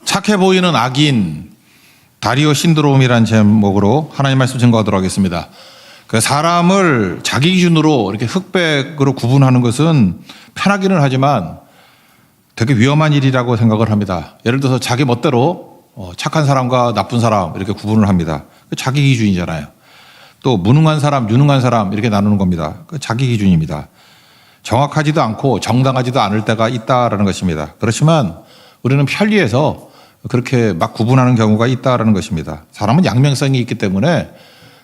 착해 보이는 악인 다리오 신드롬이라는 제목으로 하나님 말씀 증거하도록 하겠습니다. 그 사람을 자기 기준으로 이렇게 흑백으로 구분하는 것은 편하기는 하지만 되게 위험한 일이라고 생각을 합니다. 예를 들어서 자기 멋대로 착한 사람과 나쁜 사람 이렇게 구분을 합니다. 자기 기준이잖아요. 또 무능한 사람, 유능한 사람 이렇게 나누는 겁니다. 자기 기준입니다. 정확하지도 않고 정당하지도 않을 때가 있다라는 것입니다. 그렇지만 우리는 편리해서 그렇게 막 구분하는 경우가 있다라는 것입니다. 사람은 양면성이 있기 때문에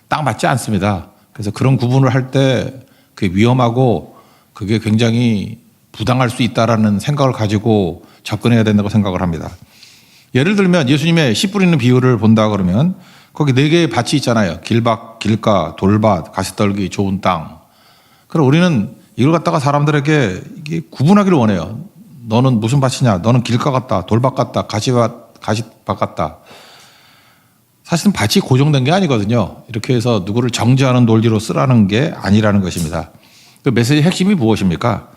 딱 맞지 않습니다. 그래서 그런 구분을 할 때 그게 위험하고 그게 굉장히 부당할 수 있다라는 생각을 가지고 접근해야 된다고 생각을 합니다. 예를 들면 예수님의 씨 뿌리는 비유를 본다 그러면 거기 4개의 밭이 있잖아요. 길밭, 길가, 돌밭, 가시떨기, 좋은 땅. 그럼 우리는 이걸 갖다가 사람들에게 이게 구분하기를 원해요. 너는 무슨 밭이냐? 너는 길가 같다, 돌밭 같다, 가시밭 같다. 사실은 밭이 고정된 게 아니거든요. 이렇게 해서 누구를 정죄하는 논리로 쓰라는 게 아니라는 것입니다. 그 메시지의 핵심이 무엇입니까?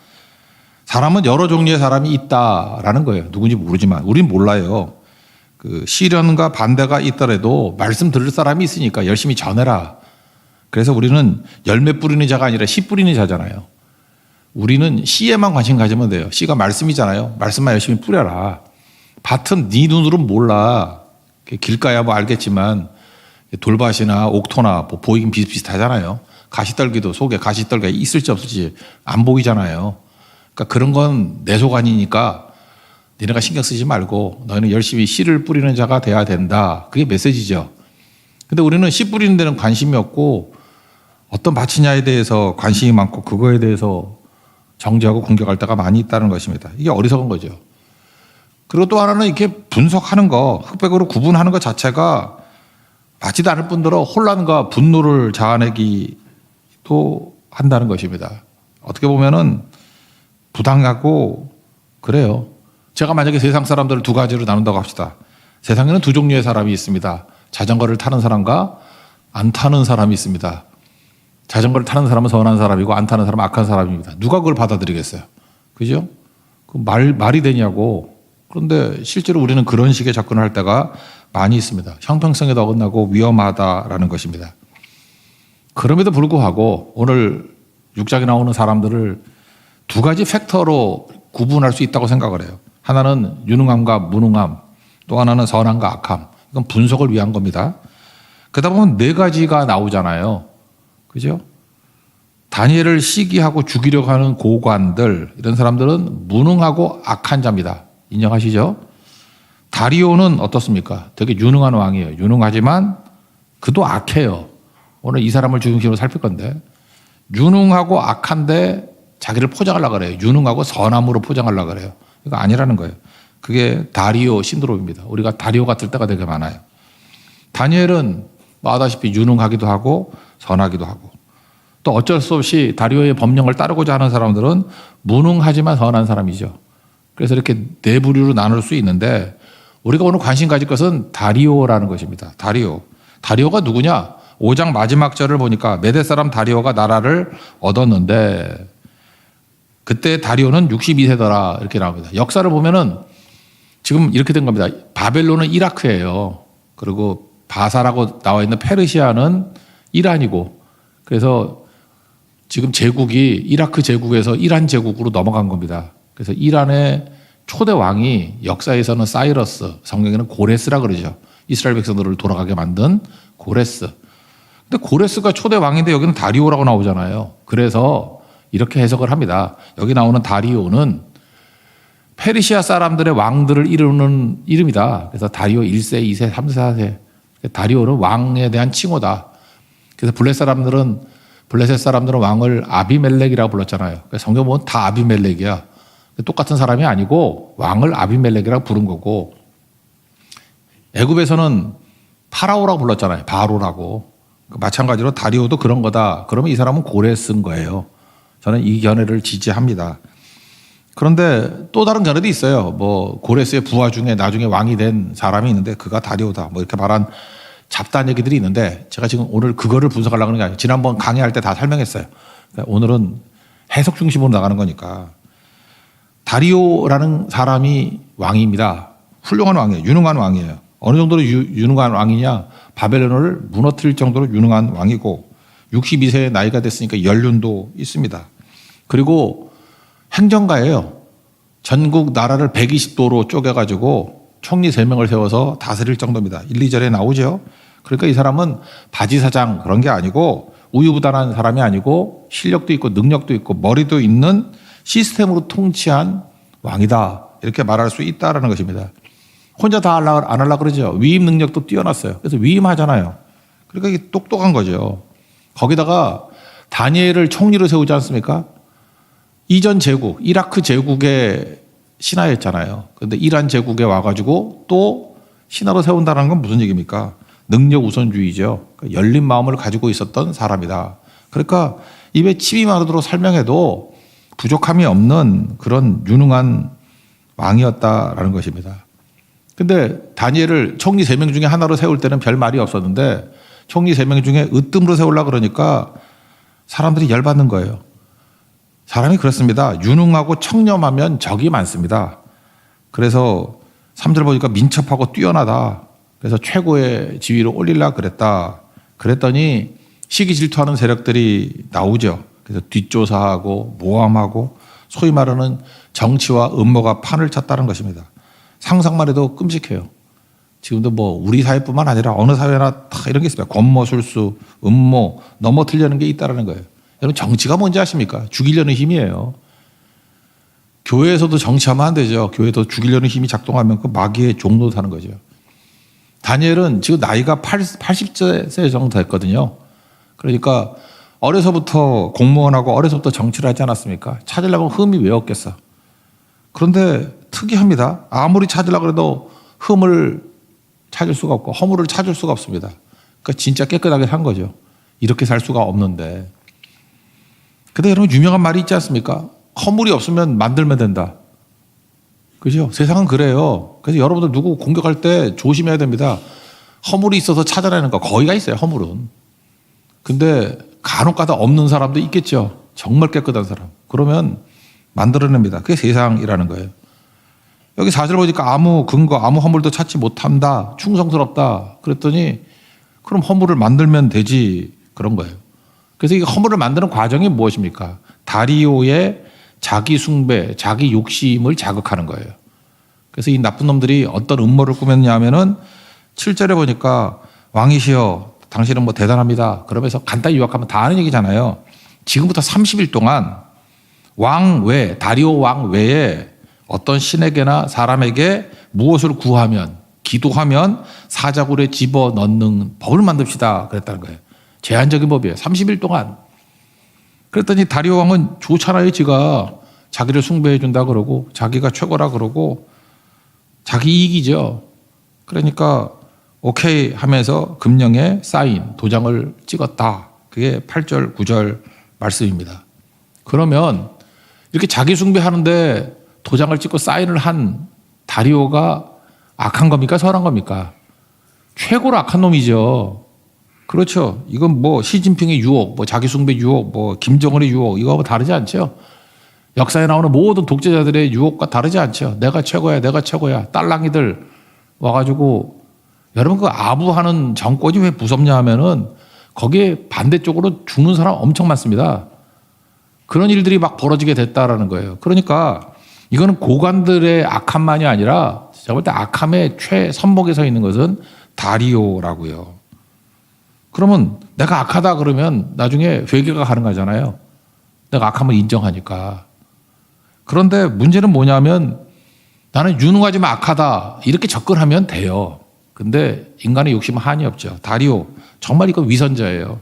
사람은 여러 종류의 사람이 있다라는 거예요. 누군지 모르지만 우린 몰라요. 그 시련과 반대가 있더라도 말씀 들을 사람이 있으니까 열심히 전해라. 그래서 우리는 열매 뿌리는 자가 아니라 씨 뿌리는 자잖아요. 우리는 씨에만 관심 가지면 돼요. 씨가 말씀이잖아요. 말씀만 열심히 뿌려라. 밭은 네 눈으로는 몰라. 길가야 뭐 알겠지만 돌밭이나 옥토나 뭐 보이긴 비슷비슷하잖아요. 가시떨기도 속에 가시떨기가 있을지 없을지 안 보이잖아요. 그러니까 그런 건 내 속안이니까 너네가 신경 쓰지 말고 너희는 열심히 씨를 뿌리는 자가 돼야 된다. 그게 메시지죠. 근데 우리는 씨 뿌리는 데는 관심이 없고 어떤 밭이냐에 대해서 관심이 많고 그거에 대해서 정죄하고 공격할 때가 많이 있다는 것입니다. 이게 어리석은 거죠. 그리고 또 하나는 이렇게 분석하는 거, 흑백으로 구분하는 것 자체가 맞지도 않을 뿐더러 혼란과 분노를 자아내기도 한다는 것입니다. 어떻게 보면은 부당하고 그래요. 제가 만약에 세상 사람들을 2가지로 나눈다고 합시다. 세상에는 2 종류의 사람이 있습니다. 자전거를 타는 사람과 안 타는 사람이 있습니다. 자전거를 타는 사람은 선한 사람이고 안 타는 사람은 악한 사람입니다. 누가 그걸 받아들이겠어요? 그죠? 그 말이 되냐고. 그런데 실제로 우리는 그런 식의 접근을 할 때가 많이 있습니다. 형평성에도 어긋나고 위험하다라는 것입니다. 그럼에도 불구하고 오늘 6장에 나오는 사람들을 2가지 팩터로 구분할 수 있다고 생각을 해요. 하나는 유능함과 무능함, 또 하나는 선함과 악함. 이건 분석을 위한 겁니다. 그러다 보면 4가지가 나오잖아요. 그죠? 다니엘을 시기하고 죽이려고 하는 고관들, 이런 사람들은 무능하고 악한 자입니다. 인정하시죠? 다리오는 어떻습니까? 되게 유능한 왕이에요. 유능하지만 그도 악해요. 오늘 이 사람을 중심으로 살필 건데 유능하고 악한데 자기를 포장하려고 그래요. 유능하고 선함으로 포장하려고 그래요. 이거 아니라는 거예요. 그게 다리오 신드롬입니다. 우리가 다리오 같을 때가 되게 많아요. 다니엘은 아다시피 유능하기도 하고 선하기도 하고 또 어쩔 수 없이 다리오의 법령을 따르고자 하는 사람들은 무능하지만 선한 사람이죠. 그래서 이렇게 4부류로 나눌 수 있는데 우리가 오늘 관심 가질 것은 다리오라는 것입니다. 다리오가 누구냐? 5장 마지막 절을 보니까 메대 사람 다리오가 나라를 얻었는데 그때 다리오는 62세더라 이렇게 나옵니다. 역사를 보면은 지금 이렇게 된 겁니다. 바벨론은 이라크예요. 그리고 바사라고 나와 있는 페르시아는 이란이고 그래서 지금 제국이 이라크 제국에서 이란 제국으로 넘어간 겁니다. 그래서 이란의 초대 왕이 역사에서는 사이러스, 성경에는 고레스라 그러죠. 이스라엘 백성들을 돌아가게 만든 고레스. 근데 고레스가 초대 왕인데 여기는 다리오라고 나오잖아요. 그래서 이렇게 해석을 합니다. 여기 나오는 다리오는 페르시아 사람들의 왕들을 이루는 이름이다. 그래서 다리오 1세, 2세, 3세, 4세. 다리오는 왕에 대한 칭호다. 그래서 블레셋 사람들은 왕을 아비멜렉이라고 불렀잖아요. 성경 보면 다 아비멜렉이야. 똑같은 사람이 아니고 왕을 아비멜렉이라고 부른 거고 애굽에서는 파라오라고 불렀잖아요. 바로라고. 마찬가지로 다리오도 그런 거다. 그러면 이 사람은 고레스인 거예요. 저는 이 견해를 지지합니다. 그런데 또 다른 견해도 있어요. 뭐 고레스의 부하 중에 나중에 왕이 된 사람이 있는데 그가 다리오다. 뭐 이렇게 말한 잡다한 얘기들이 있는데 제가 지금 오늘 그거를 분석하려고 하는 게 아니에요. 지난번 강의할 때 다 설명했어요. 그러니까 오늘은 해석 중심으로 나가는 거니까. 다리오라는 사람이 왕입니다. 훌륭한 왕이에요. 유능한 왕이에요. 어느 정도로 유능한 왕이냐? 바벨론을 무너뜨릴 정도로 유능한 왕이고 62세의 나이가 됐으니까 연륜도 있습니다. 그리고 행정가예요. 전국 나라를 120도로 쪼개가지고 총리 3명을 세워서 다스릴 정도입니다. 1, 2절에 나오죠. 그러니까 이 사람은 바지사장 그런 게 아니고 우유부단한 사람이 아니고 실력도 있고 능력도 있고 머리도 있는 시스템으로 통치한 왕이다. 이렇게 말할 수 있다라는 것입니다. 혼자 다 안 하려고 그러죠. 위임 능력도 뛰어났어요. 그래서 위임하잖아요. 그러니까 이게 똑똑한 거죠. 거기다가 다니엘을 총리로 세우지 않습니까? 이전 제국, 이라크 제국의 신하였잖아요. 그런데 이란 제국에 와가지고 또 신하로 세운다는 건 무슨 얘기입니까? 능력 우선주의죠. 그러니까 열린 마음을 가지고 있었던 사람이다. 그러니까 입에 침이 마르도록 설명해도 부족함이 없는 그런 유능한 왕이었다라는 것입니다. 근데 다니엘을 총리 3명 중에 하나로 세울 때는 별 말이 없었는데 총리 3명 중에 으뜸으로 세우려고 그러니까 사람들이 열받는 거예요. 사람이 그렇습니다. 유능하고 청렴하면 적이 많습니다. 그래서 3절 보니까 민첩하고 뛰어나다. 그래서 최고의 지위로 올리려고 그랬다. 그랬더니 시기 질투하는 세력들이 나오죠. 그래서 뒷조사하고 모함하고 소위 말하는 정치와 음모가 판을 쳤다는 것입니다. 상상만 해도 끔찍해요. 지금도 뭐 우리 사회뿐만 아니라 어느 사회나 다 이런 게 있습니다. 권모술수, 음모, 넘어뜨리려는 게 있다는 거예요. 여러분 정치가 뭔지 아십니까? 죽이려는 힘이에요. 교회에서도 정치하면 안 되죠. 교회도 죽이려는 힘이 작동하면 그 마귀의 종로 사는 거죠. 다니엘은 지금 나이가 80세 정도 됐거든요. 그러니까 어려서부터 공무원하고 어려서부터 정치를 하지 않았습니까? 찾으려고 흠이 왜 없겠어. 그런데 특이합니다. 아무리 찾으려고 해도 흠을 찾을 수가 없고 허물을 찾을 수가 없습니다. 그러니까 진짜 깨끗하게 산 거죠. 이렇게 살 수가 없는데. 근데 여러분 유명한 말이 있지 않습니까? 허물이 없으면 만들면 된다. 그죠? 세상은 그래요. 그래서 여러분들 누구 공격할 때 조심해야 됩니다. 허물이 있어서 찾아내는 거 거의가 있어요. 허물은. 근데 간혹가다 없는 사람도 있겠죠. 정말 깨끗한 사람. 그러면 만들어냅니다. 그게 세상이라는 거예요. 여기 4절 보니까 아무 근거, 아무 허물도 찾지 못한다. 충성스럽다. 그랬더니 그럼 허물을 만들면 되지. 그런 거예요. 그래서 이 허물을 만드는 과정이 무엇입니까? 다리오의 자기 숭배, 자기 욕심을 자극하는 거예요. 그래서 이 나쁜 놈들이 어떤 음모를 꾸몄냐 하면은 7절에 보니까 왕이시여 당신은 뭐 대단합니다. 그러면서 간단히 요약하면 다 아는 얘기잖아요. 지금부터 30일 동안 왕 외, 다리오 왕 외에 어떤 신에게나 사람에게 무엇을 구하면, 기도하면 사자굴에 집어넣는 법을 만듭시다. 그랬다는 거예요. 제한적인 법이에요. 30일 동안. 그랬더니 다리오 왕은 좋잖아요. 지가 자기를 숭배해 준다 그러고 자기가 최고라 그러고 자기 이익이죠. 그러니까 오케이 하면서 금령에 사인, 도장을 찍었다. 그게 8절, 9절 말씀입니다. 그러면 이렇게 자기 숭배하는데 도장을 찍고 사인을 한 다리오가 악한 겁니까? 선한 겁니까? 최고로 악한 놈이죠. 그렇죠. 이건 뭐 시진핑의 유혹, 뭐 자기 숭배 유혹, 뭐 김정은의 유혹 이거하고 다르지 않죠. 역사에 나오는 모든 독재자들의 유혹과 다르지 않죠. 내가 최고야, 내가 최고야. 딸랑이들 와가지고 여러분 그 아부하는 정권이 왜 무섭냐 하면은 거기에 반대쪽으로 죽는 사람 엄청 많습니다. 그런 일들이 막 벌어지게 됐다라는 거예요. 그러니까 이거는 고관들의 악함만이 아니라 제가 볼 때 악함의 최선목에 서 있는 것은 다리오라고요. 그러면 내가 악하다 그러면 나중에 회개가 가능하잖아요. 내가 악함을 인정하니까. 그런데 문제는 뭐냐면 나는 유능하지만 악하다 이렇게 접근하면 돼요. 근데 인간의 욕심은 한이 없죠. 다리오 정말 이거 위선자예요.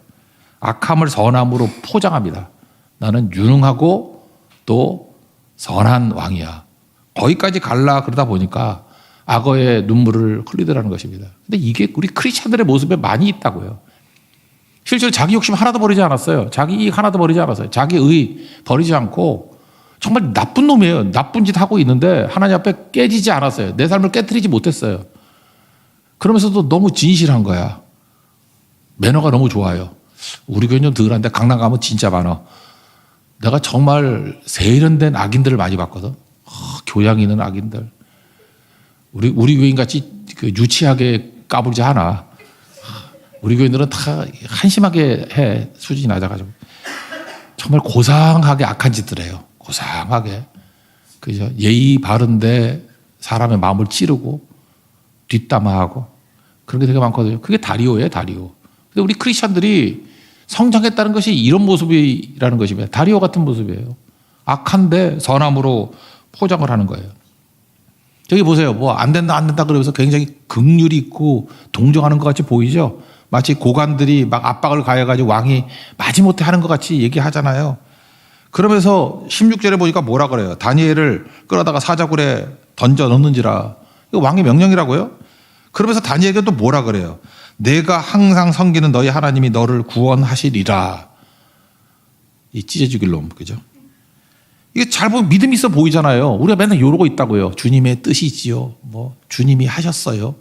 악함을 선함으로 포장합니다. 나는 유능하고 또 선한 왕이야. 거기까지 갈라 그러다 보니까 악어의 눈물을 흘리더라는 것입니다. 근데 이게 우리 크리스찬들의 모습에 많이 있다고요. 실제로 자기 욕심 하나도 버리지 않았어요. 자기 이익 하나도 버리지 않았어요. 자기 의 버리지 않고 정말 나쁜 놈이에요. 나쁜 짓 하고 있는데 하나님 앞에 깨지지 않았어요. 내 삶을 깨트리지 못했어요. 그러면서도 너무 진실한 거야. 매너가 너무 좋아요. 우리 교회는 좀 덜한데 강남 가면 진짜 많아. 내가 정말 세련된 악인들을 많이 봤거든. 교양 있는 악인들. 우리 교인 같이 그 유치하게 까불지 않아. 우리 교인들은 다 한심하게 해. 수준이 낮아가지고. 정말 고상하게 악한 짓들 해요. 고상하게. 그죠? 예의 바른데 사람의 마음을 찌르고 뒷담화하고 그런 게 되게 많거든요. 그게 다리오예요, 다리오. 근데 우리 크리스천들이 성장했다는 것이 이런 모습이라는 것입니다. 다리오 같은 모습이에요. 악한데 선함으로 포장을 하는 거예요. 저기 보세요. 뭐 안 된다, 안 된다 그러면서 굉장히 긍휼이 있고 동정하는 것 같이 보이죠? 마치 고관들이 막 압박을 가해가지고 왕이 마지못해 하는 것 같이 얘기하잖아요. 그러면서 16절에 보니까 뭐라 그래요? 다니엘을 끌어다가 사자굴에 던져 넣는지라. 이거 왕의 명령이라고요? 그러면서 다니엘에게 또 뭐라 그래요? 내가 항상 섬기는 너희 하나님이 너를 구원하시리라. 이 찢어 죽일 놈, 그죠? 이게 잘 보면 믿음이 있어 보이잖아요. 우리가 맨날 이러고 있다고요. 주님의 뜻이지요. 뭐 주님이 하셨어요.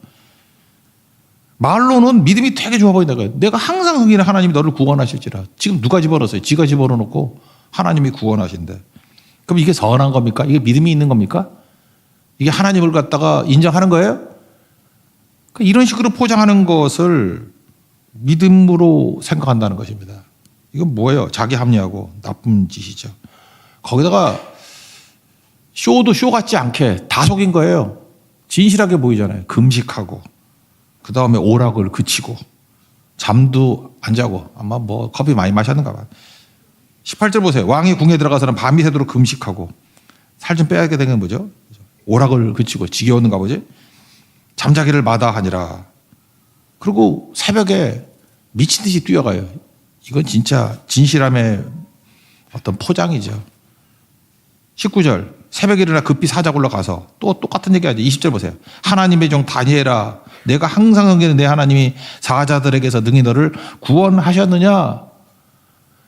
말로는 믿음이 되게 좋아 보인다 거예요. 내가 항상 섬기는 하나님이 너를 구원하실지라. 지금 누가 집어넣었어요? 지가 집어넣고 하나님이 구원하신대. 그럼 이게 선한 겁니까? 이게 믿음이 있는 겁니까? 이게 하나님을 갖다가 인정하는 거예요? 이런 식으로 포장하는 것을 믿음으로 생각한다는 것입니다. 이건 뭐예요? 자기 합리하고 나쁜 짓이죠. 거기다가 쇼도 쇼 같지 않게 다 속인 거예요. 진실하게 보이잖아요. 금식하고 그 다음에 오락을 그치고 잠도 안 자고 아마 뭐 커피 많이 마셨는가 봐. 18절 보세요. 왕이 궁에 들어가서는 밤이 새도록 금식하고 살 좀 빼야게 되는 거죠. 오락을 그치고 지겨웠는가 보지. 잠자기를 마다하니라. 그리고 새벽에 미친 듯이 뛰어가요. 이건 진짜 진실함의 어떤 포장이죠. 19절 새벽에 일어나 급히 사자굴로 가서 또 똑같은 얘기하죠. 20절 보세요. 하나님의 종 다니엘아 내가 항상 섬기는 내 하나님이 사자들에게서 능히 너를 구원하셨느냐.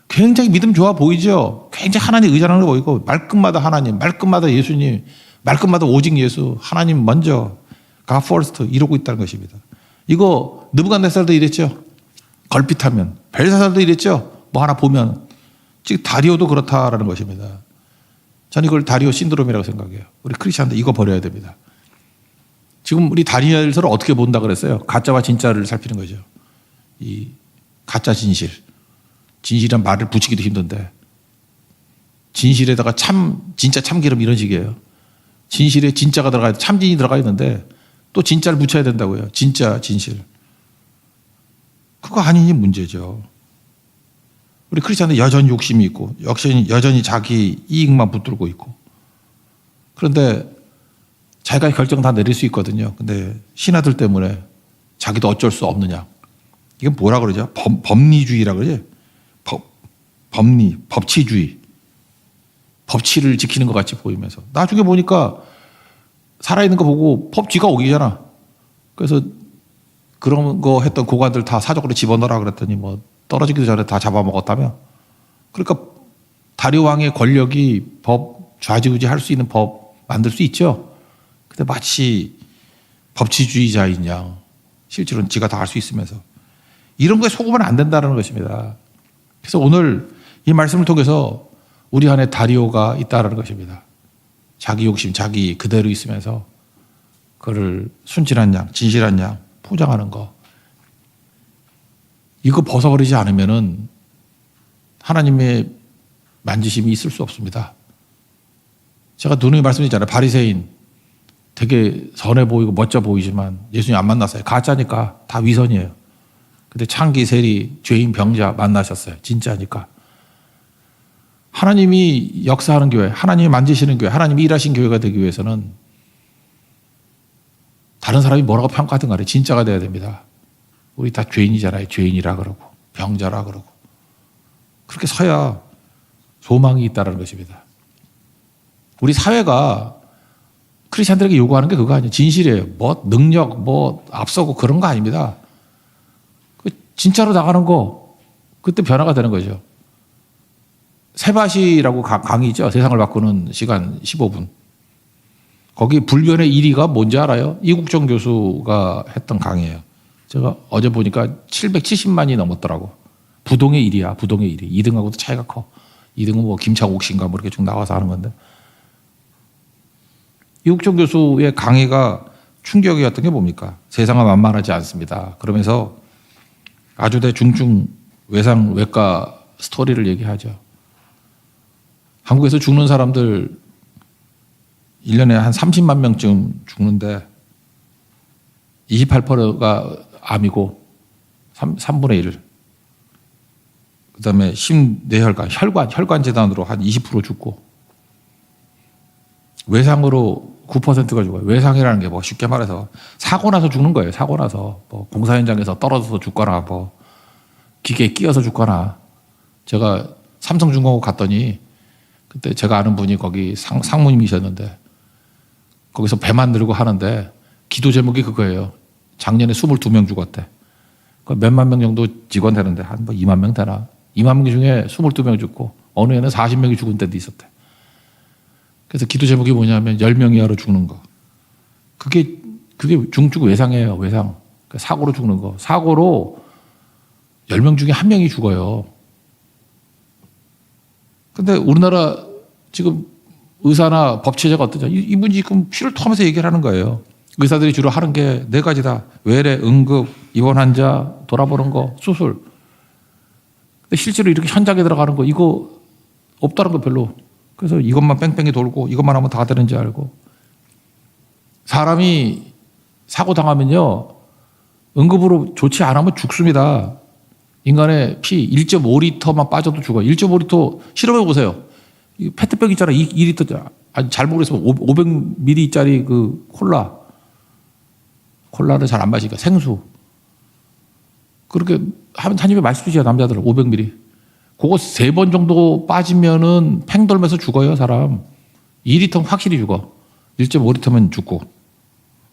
굉장히 믿음 좋아 보이죠. 굉장히 하나님 의존하는 거 보이고 말끝마다 하나님, 말끝마다 예수님, 말끝마다 오직 예수, 하나님 먼저 God first 이러고 있다는 것입니다. 이거 느부갓네살도 이랬죠. 걸핏하면 벨사살도 이랬죠. 뭐 하나 보면 지금 다리오도 그렇다라는 것입니다. 저는 이걸 다리오 신드롬이라고 생각해요. 우리 크리스천들 이거 버려야 됩니다. 지금 우리 다니엘서를 어떻게 본다 그랬어요? 가짜와 진짜를 살피는 거죠. 이 가짜 진실. 진실이란 말을 붙이기도 힘든데 진실에다가 진짜 참기름 이런 식이에요. 진실에 진짜가 들어가야 참진이 들어가 있는데 또 진짜를 붙여야 된다고요. 진짜 진실. 그거 아니니 문제죠. 우리 크리스천들 여전히 욕심이 있고 여전히 자기 이익만 붙들고 있고 그런데 자기가 결정 다 내릴 수 있거든요. 근데 신하들 때문에 자기도 어쩔 수 없느냐. 이게 뭐라 그러죠? 법리주의라 그러지? 법리, 법치주의. 법치를 지키는 것 같이 보이면서 나중에 보니까 살아있는 거 보고 법치가 오기잖아. 그래서 그런 거 했던 고관들 다 사적으로 집어넣으라 그랬더니 뭐 떨어지기도 전에 다 잡아먹었다며. 그러니까 다리오 왕의 권력이 법 좌지우지 할 수 있는 법 만들 수 있죠. 근데 마치 법치주의자인 양 실제로는 지가 다 할 수 있으면서 이런 거에 속으면 안 된다는 것입니다. 그래서 오늘 이 말씀을 통해서 우리 안에 다리오가 있다는 것입니다. 자기 욕심, 자기 그대로 있으면서 그를 순진한 양, 진실한 양 포장하는 거. 이거 벗어버리지 않으면은 하나님의 만지심이 있을 수 없습니다. 제가 누누이 말씀드렸잖아요. 바리새인 되게 선해 보이고 멋져 보이지만 예수님 안 만났어요. 가짜니까 다 위선이에요. 근데 창기, 세리, 죄인, 병자 만나셨어요. 진짜니까. 하나님이 역사하는 교회, 하나님이 만지시는 교회, 하나님이 일하신 교회가 되기 위해서는 다른 사람이 뭐라고 평가하든 간에 진짜가 돼야 됩니다. 우리 다 죄인이잖아요. 죄인이라 그러고 병자라 그러고. 그렇게 서야 소망이 있다는 것입니다. 우리 사회가 크리스천들에게 요구하는 게 그거 아니에요. 진실이에요. 뭐 능력, 뭐 앞서고 그런 거 아닙니다. 진짜로 나가는 거 그때 변화가 되는 거죠. 세바시라고 강의 있죠. 세상을 바꾸는 시간 15분. 거기 불변의 1위가 뭔지 알아요? 이국정 교수가 했던 강의예요. 제가 어제 보니까 770만이 넘었더라고. 부동의 1위야. 부동의 1위. 2등하고도 차이가 커. 2등은 뭐 김창옥 씨인가 뭐 이렇게 쭉 나와서 하는 건데. 이국정 교수의 강의가 충격이었던 게 뭡니까? 세상은 만만하지 않습니다. 그러면서 아주 대중증 외상 외과 스토리를 얘기하죠. 한국에서 죽는 사람들 1년에 한 30만 명쯤 죽는데 28%가 암이고 3분의 1. 그다음에 심뇌혈관, 혈관 재단으로 한 20% 죽고 외상으로 9%가 죽어요. 외상이라는 게 뭐 쉽게 말해서 사고 나서 죽는 거예요. 사고 나서 뭐 공사 현장에서 떨어져서 죽거나 뭐 기계에 끼어서 죽거나. 제가 삼성중공업 갔더니 그때 제가 아는 분이 거기 상무님이셨는데 거기서 배 만들고 하는데 기도 제목이 그거예요. 작년에 22명 죽었대. 몇만 명 정도 직원 되는데 한 뭐 2만 명 되나? 2만 명 중에 22명 죽고 어느 애는 40명이 죽은 때도 있었대. 그래서 기도 제목이 뭐냐면 10명 이하로 죽는 거. 그게 중증 외상이에요. 외상. 사고로 죽는 거. 사고로 10명 중에 1명이 죽어요. 근데 우리나라 지금 의사나 법치자가 어떠냐. 이분이 지금 피를 토하면서 얘기를 하는 거예요. 의사들이 주로 하는 게 4가지다. 외래, 응급, 입원 환자, 돌아보는 거, 수술. 근데 실제로 이렇게 현장에 들어가는 거 이거 없다는 거 별로. 그래서 이것만 뺑뺑이 돌고 이것만 하면 다 되는지 알고. 사람이 사고 당하면요. 응급으로 조치 안 하면 죽습니다. 인간의 피 1.5리터만 빠져도 죽어요. 1.5리터 실험해 보세요. 페트병 있잖아요. 2리터. 아니, 잘 모르겠으면 500ml짜리 그 콜라를 잘 안 마시니까 생수. 그렇게 한 입에 마시죠. 남자들은 500ml. 그거 3번 정도 빠지면은 팽 돌면서 죽어요, 사람. 2리터는 확실히 죽어. 1.5리터면 죽고.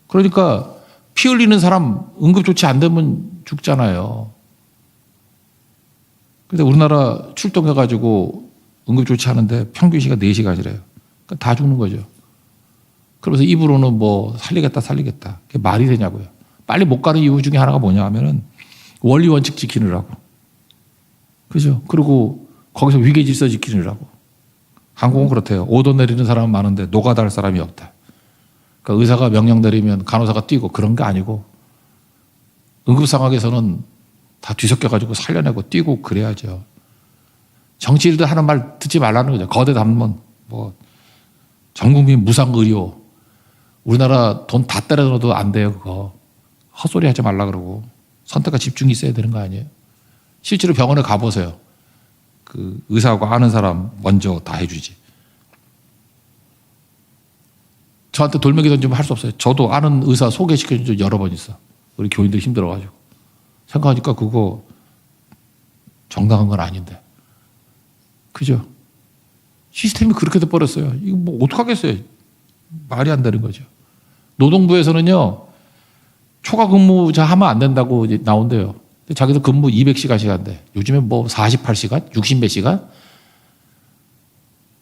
그러니까 피 흘리는 사람 응급조치 안 되면 죽잖아요. 근데 우리나라 출동해가지고 응급조치 하는데 평균 시간 4시간이래요. 그러니까 다 죽는 거죠. 그러면서 입으로는 뭐 살리겠다. 그게 말이 되냐고요. 빨리 못 가는 이유 중에 하나가 뭐냐 하면은 원리 원칙 지키느라고. 그죠? 그리고 거기서 위계 질서 지키느라고. 한국은 그렇대요. 오더 내리는 사람은 많은데 노가다 할 사람이 없다. 그러니까 의사가 명령 내리면 간호사가 뛰고 그런 게 아니고 응급 상황에서는 다 뒤섞여가지고 살려내고 뛰고 그래야죠. 정치인들 하는 말 듣지 말라는 거죠. 거대 담론, 뭐 전국민 무상 의료. 우리나라 돈 다 때려 넣어도 안 돼요, 그거. 헛소리 하지 말라 그러고. 선택과 집중이 있어야 되는 거 아니에요? 실제로 병원에 가보세요. 그 의사하고 아는 사람 먼저 다 해주지. 저한테 돌멩이 던지면 할 수 없어요. 저도 아는 의사 소개시켜준 적 여러 번 있어. 우리 교인들 힘들어가지고. 생각하니까 그거 정당한 건 아닌데. 그죠? 시스템이 그렇게 돼버렸어요. 이거 뭐 어떡하겠어요. 말이 안 되는 거죠. 노동부에서는요. 초과 근무자 하면 안 된다고 이제 나온대요. 자기도 근무 200시간씩 한대. 요즘에 뭐 48시간? 60몇 시간?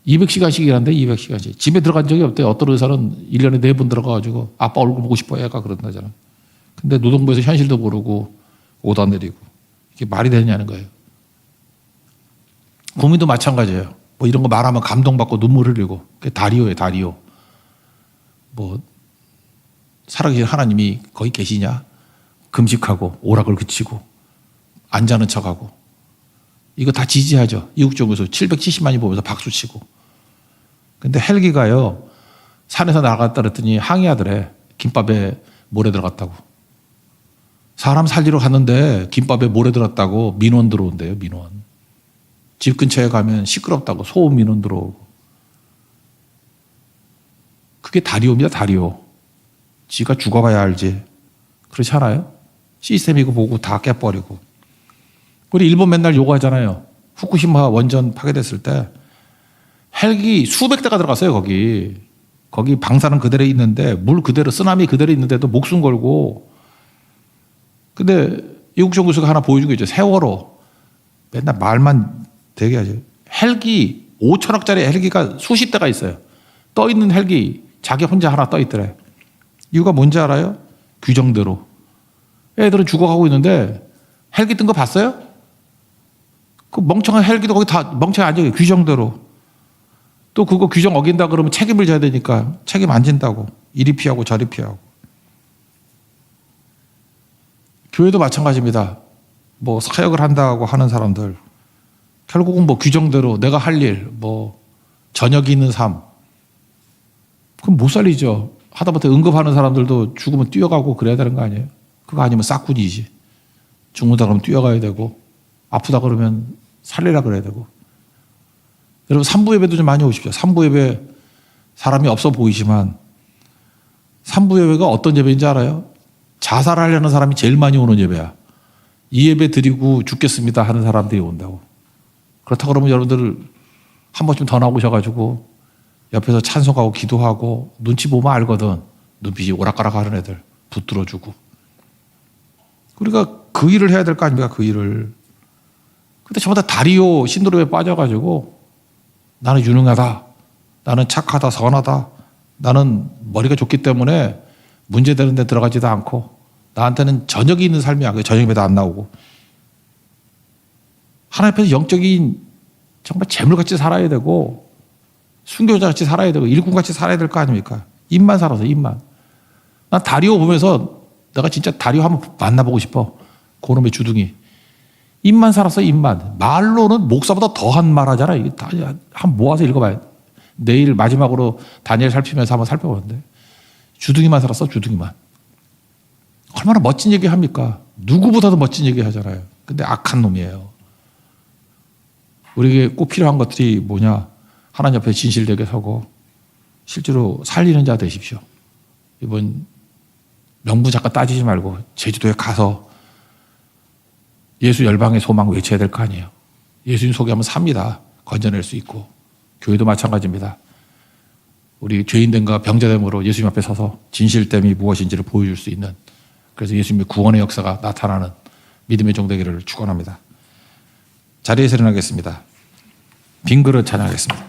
200시간씩 일한대, 200시간씩. 집에 들어간 적이 없대요. 어떤 의사는 1년에 4번 들어가가지고 아빠 얼굴 보고 싶어 애가 그런다잖아. 근데 노동부에서 현실도 모르고 오다 내리고. 이게 말이 되냐는 거예요. 국민도 마찬가지예요. 뭐 이런 거 말하면 감동받고 눈물 흘리고. 그게 다리오예요, 다리오. 뭐, 살아계신 하나님이 거기 계시냐? 금식하고 오락을 그치고 안 자는 척하고 이거 다 지지하죠. 이국적에서 770만이 보면서 박수치고. 근데 헬기가요 산에서 나갔다 그랬더니 항의하더래. 김밥에 모래 들어갔다고. 사람 살리러 갔는데 김밥에 모래 들어갔다고 민원 들어온대요. 민원. 집 근처에 가면 시끄럽다고 소음 민원 들어오고. 그게 다리오입니다. 다리오. 지가 죽어봐야 알지. 그렇지 않아요? 시스템 이거 보고 다 깨버리고. 우리 일본 맨날 요구하잖아요. 후쿠시마 원전 파괴됐을 때 헬기 수백 대가 들어갔어요. 거기 방사능 그대로 있는데 물 그대로 쓰나미 그대로 있는데도 목숨 걸고. 근데 이국정 교수가 하나 보여준 게 있죠. 세월호. 맨날 말만 되게 하죠. 헬기 5천억짜리 헬기가 수십 대가 있어요. 떠 있는 헬기 자기 혼자 하나 떠 있더래. 이유가 뭔지 알아요? 규정대로. 애들은 죽어가고 있는데 헬기 뜬 거 봤어요? 그 멍청한 헬기도 거기 다 멍청하게 앉아요. 규정대로. 또 그거 규정 어긴다 그러면 책임을 져야 되니까 책임 안 진다고. 이리 피하고 저리 피하고. 교회도 마찬가지입니다. 뭐 사역을 한다고 하는 사람들 결국은 뭐 규정대로 내가 할 일, 뭐 저녁이 있는 삶, 그럼 못 살리죠. 하다못해 응급하는 사람들도 죽으면 뛰어가고 그래야 되는 거 아니에요? 그거 아니면 싹군이지. 죽는다 그러면 뛰어가야 되고 아프다 그러면 살리라 그래야 되고. 여러분 산부 예배도 좀 많이 오십시오. 산부 예배 사람이 없어 보이지만 산부 예배가 어떤 예배인지 알아요? 자살하려는 사람이 제일 많이 오는 예배야. 이 예배 드리고 죽겠습니다 하는 사람들이 온다고. 그렇다고 그러면 여러분들 한 번쯤 더 나오셔가지고 옆에서 찬송하고 기도하고 눈치 보면 알거든. 눈빛이 오락가락 하는 애들 붙들어주고. 우리가 그 일을 해야 될 거 아닙니까? 그 일을. 근데 전부 다 다리오 신드롬에 빠져가지고 나는 유능하다. 나는 착하다. 선하다. 나는 머리가 좋기 때문에 문제되는 데 들어가지도 않고 나한테는 저녁이 있는 삶이야. 저녁 예배도 안 나오고. 하나님 앞에서 영적인 정말 재물같이 살아야 되고 순교자같이 살아야 되고 일꾼같이 살아야 될 거 아닙니까? 입만 살아서 입만. 난 다리오 보면서 내가 진짜 다리오 한번 만나보고 싶어. 그놈의 주둥이. 입만 살아서 입만. 말로는 목사보다 더한 말 하잖아. 이게 다 한번 모아서 읽어봐요. 내일 마지막으로 다니엘 살피면서 한번 살펴보는데 주둥이만 살았어. 주둥이만. 얼마나 멋진 얘기 합니까? 누구보다도 멋진 얘기 하잖아요. 근데 악한 놈이에요. 우리에게 꼭 필요한 것들이 뭐냐? 하나님 앞에 진실되게 서고 실제로 살리는 자 되십시오. 이번 명부 잠깐 따지지 말고 제주도에 가서 예수 열방의 소망 외쳐야 될 거 아니에요. 예수님 소개하면 삽니다. 건져낼 수 있고. 교회도 마찬가지입니다. 우리 죄인됨과 병자됨으로 예수님 앞에 서서 진실됨이 무엇인지를 보여줄 수 있는, 그래서 예수님의 구원의 역사가 나타나는 믿음의 종 되기를 축원합니다. 자리에서 일어나겠습니다. 빈 그릇 찬양하겠습니다.